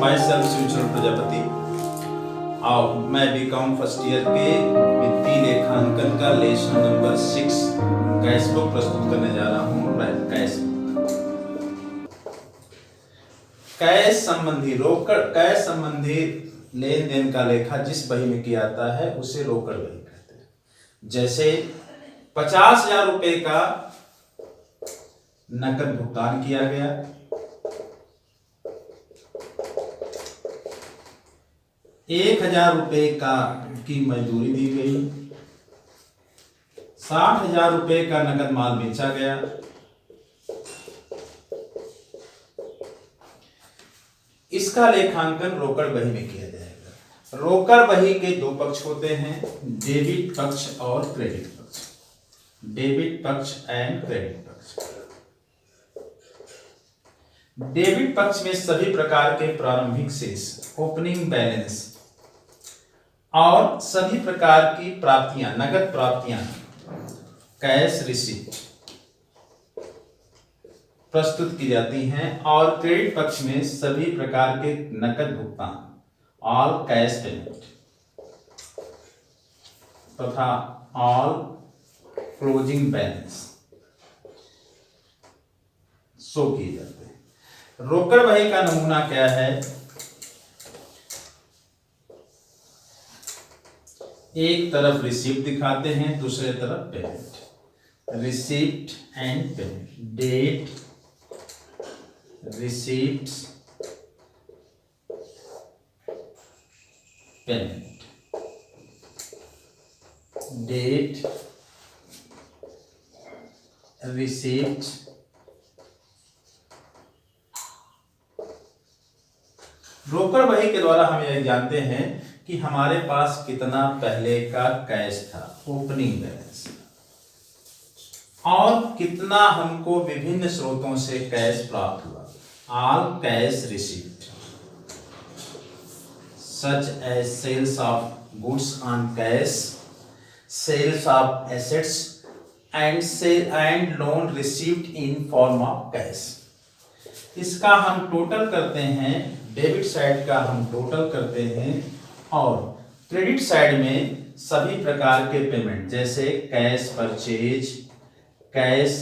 My self Shivcharan Prajapati और मैं BCom first year के वित्तीय लेखांकन का लेसन नंबर 6 कैश बुक प्रस्तुत करने जा रहा हूँ। कैश संबंधी लेन देन का लेखा जिस बही में किया जाता है उसे रोकड़ बही कहते हैं। जैसे 50,000 रुपए का नकद भुगतान किया गया, 1,000 रुपए की मजदूरी दी गई, 60,000 रुपए का नकद माल बेचा गया। इसका लेखांकन रोकड़ बही में किया जाएगा। रोकड़ बही के दो पक्ष होते हैं, डेबिट पक्ष और क्रेडिट पक्ष। डेबिट पक्ष एंड क्रेडिट पक्ष। डेबिट पक्ष में सभी प्रकार के प्रारंभिक शेष, ओपनिंग बैलेंस और सभी प्रकार की प्राप्तियां, नगद प्राप्तियां, कैश रिसीप्ट प्रस्तुत की जाती हैं। और क्रेडिट पक्ष में सभी प्रकार के नकद भुगतान, ऑल कैश पेमेंट तथा ऑल क्लोजिंग बैलेंस शो किए जाते हैं। रोकड़ बही का नमूना क्या है? एक तरफ रिसीप्ट दिखाते हैं, दूसरे तरफ payment. Receipt and payment, date, receipts, payment, date, receipts, रोकड़ बही के द्वारा हम यह जानते हैं कि हमारे पास कितना पहले का कैश था, ओपनिंग बैलेंस, और कितना हमको विभिन्न स्रोतों से कैश प्राप्त हुआ, all cash receipt, such as sales of goods on cash, sales of assets and loan received in form of cash. इसका हम टोटल करते हैं, डेबिट साइड का हम टोटल करते हैं, और क्रेडिट साइड में सभी प्रकार के पेमेंट जैसे cash purchase, cash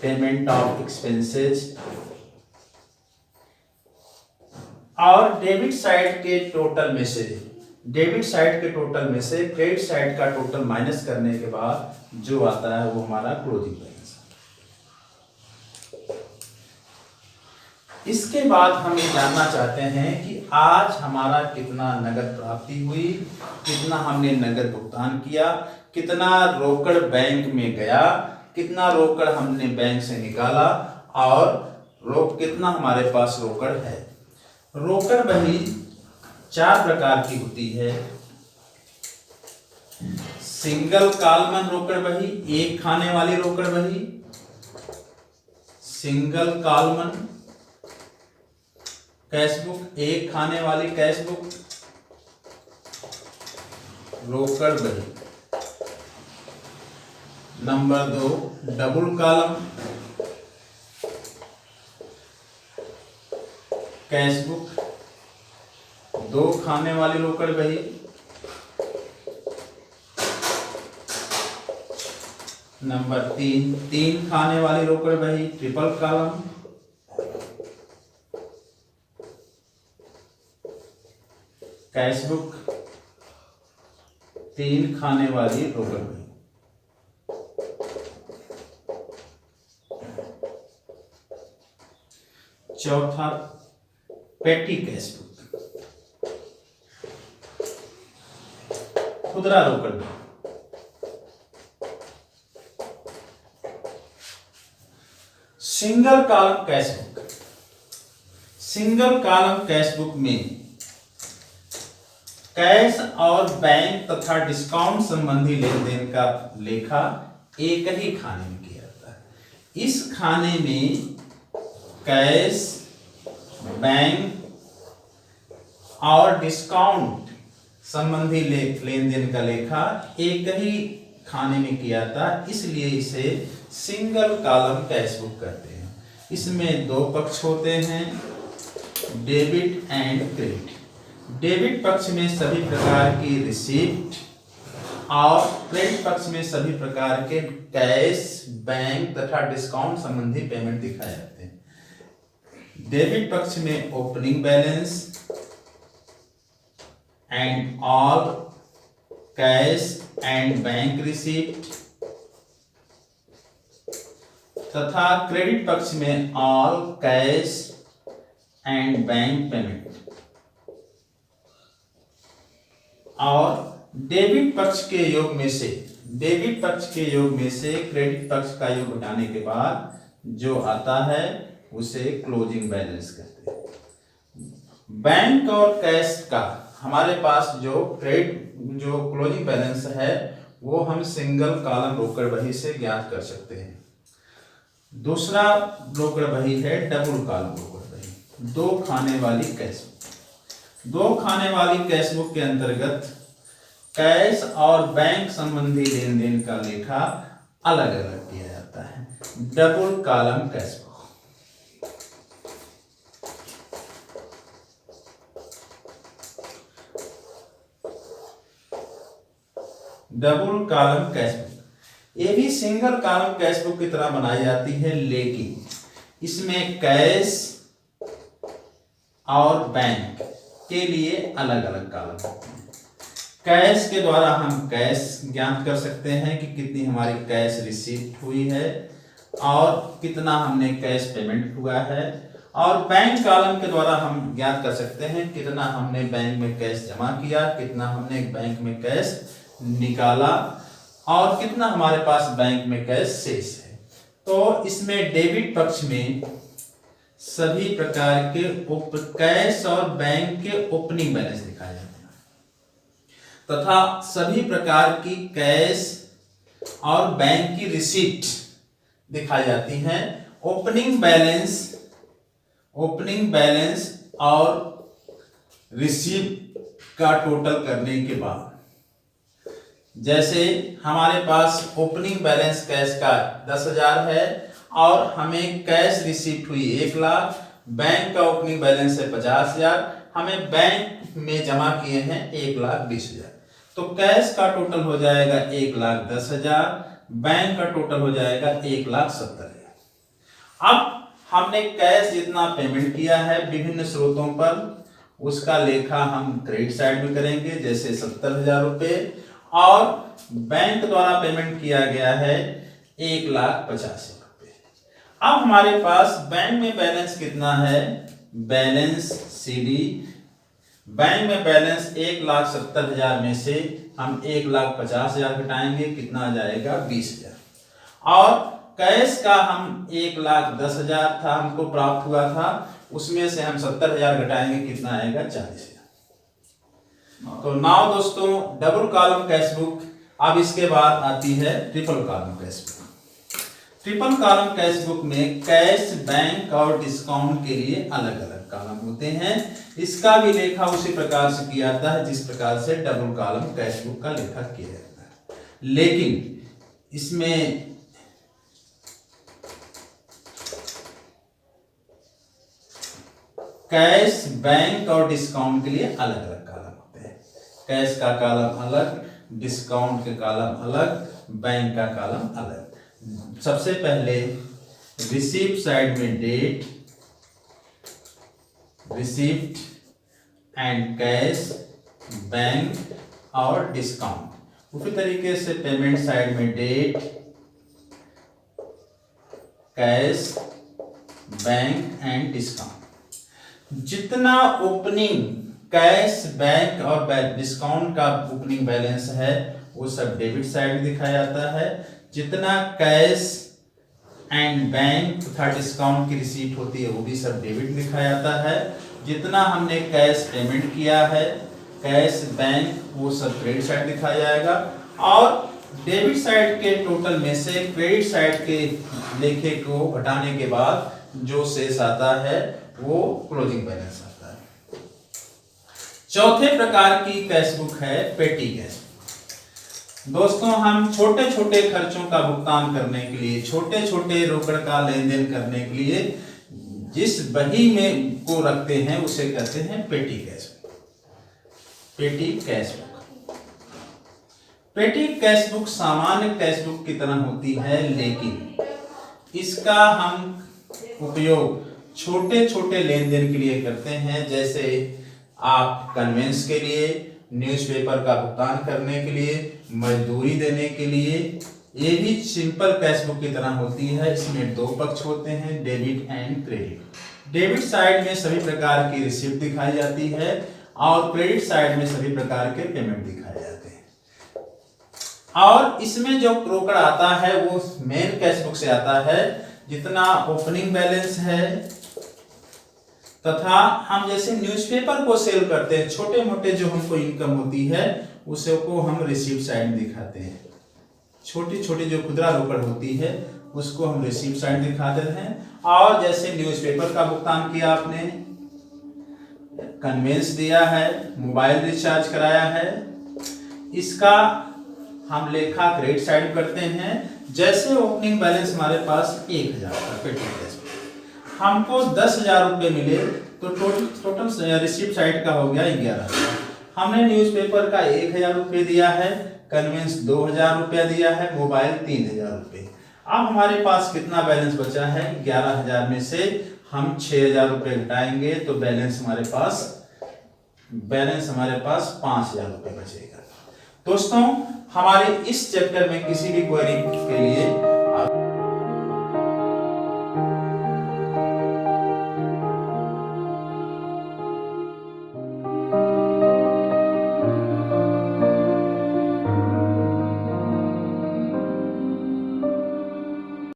payment of expenses, और डेबिट साइड के टोटल में से क्रेडिट साइड का टोटल माइनस करने के बाद जो आता है वो हमारा क्लोजिंग बैलेंस। इसके बाद हम ये जानना चाहते हैं कि आज हमारा कितना नगद प्राप्ति हुई, कितना हमने नगद भुगतान किया, कितना रोकड़ बैंक में गया, कितना रोकड़ हमने बैंक से निकाला, और कितना हमारे पास रोकड़ है। रोकड़ बही 4 प्रकार की होती है। सिंगल कॉलम रोकड़ बही, एक खाने वाली रोकड़ बही, सिंगल कॉलम कैश बुक, एक खाने वाली कैश बुक, रोकड़ बही। Number 2 double column cash book, 2 खाने वाली रोकड़ बही। नंबर 3 खाने वाली रोकड़ बही, ट्रिपल कॉलम कैश बुक, 3 खाने वाली रोकड़ बही। चौथा पेटी कैश बुक, खुदरा रोकड़ बही। Single column cash book. Single column cash book में कैश और बैंक तथा डिस्काउंट संबंधी लेन देन का लेखा एक ही खाने में किया जाता है। इस खाने में कैश, बैंक और डिस्काउंट संबंधी लेन देन का लेखा एक ही खाने में किया था, इसलिए इसे सिंगल कॉलम कैश बुक कहते हैं। इसमें 2 पक्ष होते हैं, डेबिट एंड क्रेडिट। डेबिट पक्ष में सभी प्रकार की रिसीप्ट और क्रेडिट पक्ष में सभी प्रकार के कैश, बैंक तथा डिस्काउंट संबंधी पेमेंट दिखाए जाते हैं। डेबिट पक्ष में opening balance and all cash and bank receipt तथा क्रेडिट पक्ष में all cash and bank payment. और डेबिट पक्ष के योग में से क्रेडिट पक्ष का योग घटाने के बाद जो आता है उसे क्लोजिंग बैलेंस कहते हैं। बैंक और कैश का हमारे पास जो क्लोजिंग बैलेंस है वो हम सिंगल कॉलम रोकड़ बही से ज्ञात कर सकते हैं। दूसरा रोकड़ बही है डबल कॉलम रोकड़ बही, दो खाने वाली कैश बुक। दो खाने वाली कैश बुक के अंतर्गत कैश और बैंक संबंधी लेन देन का लेखा अलग अलग किया जाता है। Double column cash book. Double column cash book ये भी सिंगल कॉलम कैश बुक की तरह बनाई जाती है, लेकिन इसमें कैश और बैंक के लिए अलग अलग कॉलम होते हैं। कैश के द्वारा हम कैश ज्ञात कर सकते हैं कि कितनी हमारी कैश रिसीप्ट हुई है और कितना हमने कैश पेमेंट हुआ है। और बैंक कॉलम के द्वारा हम ज्ञात कर सकते हैं कितना हमने बैंक में कैश जमा किया, कितना हमने बैंक में कैश निकाला और कितना हमारे पास बैंक में कैश शेष है। तो इसमें डेबिट पक्ष में सभी प्रकार के कैश और बैंक के ओपनिंग बैलेंस दिखाए जाते हैं तथा सभी प्रकार की कैश और बैंक की रिसीप्ट दिखाई जाती हैं। ओपनिंग बैलेंस और रिसीप्ट का टोटल करने के बाद, जैसे हमारे पास ओपनिंग बैलेंस कैश का 10,000 है और हमें कैश रिसीप्ट हुई 1 लाख, बैंक का ओपनिंग बैलेंस है 50,000, हमें बैंक में जमा किए हैं 1,20,000। तो कैश का टोटल हो जाएगा 1,10,000, बैंक का टोटल हो जाएगा 1,70,000। अब हमने कैश जितना पेमेंट किया है विभिन्न स्रोतों पर उसका लेखा हम क्रेडिट साइड में करेंगे, जैसे 70,000 रुपए, और बैंक द्वारा पेमेंट किया गया है 1,85,000 रुपए। अब हमारे पास बैंक में बैलेंस कितना है, बैलेंस CD, बैंक में बैलेंस 1,70,000 में से हम 1,50,000 घटाएंगे, कितना आ जाएगा 20,000। और कैश का हम 1,10,000 था हमको प्राप्त हुआ था, उसमें से हम 70,000 घटाएंगे, कितना आएगा 40,000। तो नाउ दोस्तों डबल कॉलम कैश बुक। अब इसके बाद आती है triple column cash book. Triple column cash book में कैश, बैंक और डिस्काउंट के लिए अलग अलग कॉलम होते हैं। इसका भी लेखा उसी प्रकार से किया जाता है जिस प्रकार से डबल कॉलम कैश बुक का लेखा किया जाता है, लेकिन इसमें कैश, बैंक और डिस्काउंट के लिए अलग अलग कॉलम होते हैं। कैश का कॉलम अलग, डिस्काउंट के कॉलम अलग, बैंक का कॉलम अलग। सबसे पहले रिसीप्ट साइड में date, receipt and cash, bank और डिस्काउंट। उसी तरीके से पेमेंट साइड में date, cash, bank and discount. जितना ओपनिंग कैश, बैंक और डिस्काउंट का ओपनिंग बैलेंस है वो सब डेबिट साइड में दिखाया जाता है। जितना कैश एंड बैंक तथा डिस्काउंट की रिसीट होती है वो भी सब डेबिट दिखाया जाता है। जितना हमने कैश पेमेंट किया है, कैश, बैंक, वो सब क्रेडिट साइड दिखाया जाएगा। और डेबिट साइड के टोटल में से क्रेडिट साइड के लेखे को घटाने के बाद जो शेष आता है वो क्लोजिंग बैलेंस आता है। चौथे प्रकार की कैश बुक है पेटी कैश बुक। दोस्तों हम छोटे छोटे खर्चों का भुगतान करने के लिए, छोटे छोटे रोकड़ का लेन देन करने के लिए जिस बही में को रखते हैं उसे कहते हैं पेटी कैश बुक। पेटी कैश बुक, पेटी कैश बुक सामान्य कैश बुक की तरह होती है, लेकिन इसका हम उपयोग छोटे छोटे लेन देन के लिए करते हैं, जैसे आप कन्वेंस के लिए, न्यूज़पेपर का भुगतान करने के लिए, मजदूरी देने के लिए। ये भी सिंपल कैश बुक की तरह होती है। इसमें दो पक्ष होते हैं, debit and credit. Debit side में सभी प्रकार की रिसिप्ट दिखाई जाती है और क्रेडिट साइड में सभी प्रकार के पेमेंट दिखाए जाते हैं। और इसमें जो रोकड़ आता है वो मेन कैश बुक से आता है, जितना ओपनिंग बैलेंस है, तथा हम जैसे न्यूज़पेपर को सेल करते हैं, छोटे मोटे जो हमको इनकम होती है उसे को हम रिसीप्ट साइड में दिखाते हैं। छोटी छोटी जो खुदरा रोकड़ होती है उसको हम रिसीप्ट साइड दिखा देते हैं। और जैसे न्यूज़पेपर का भुगतान किया आपने, कन्वेंस दिया है, मोबाइल रिचार्ज कराया है, इसका हम लेखा क्रेडिट साइड करते हैं। जैसे ओपनिंग बैलेंस हमारे पास 1000 का पेटी कैश, हमको 10,000 रुपये मिले तो टोटल रिसिप्ट साइड का हो गया 11,000। हमने न्यूज़पेपर का 1,000 रुपये दिया है, कन्वेंस 2,000 रुपया दिया है, मोबाइल 3,000 रुपये। अब हमारे पास कितना बैलेंस बचा है? 11,000 में से हम 6,000 रुपये घटाएंगे तो बैलेंस हमारे पास 5,000 रुपये बचेगा। दोस्तों, हमारे इस चैप्टर में किसी भी क्वेरी के लिए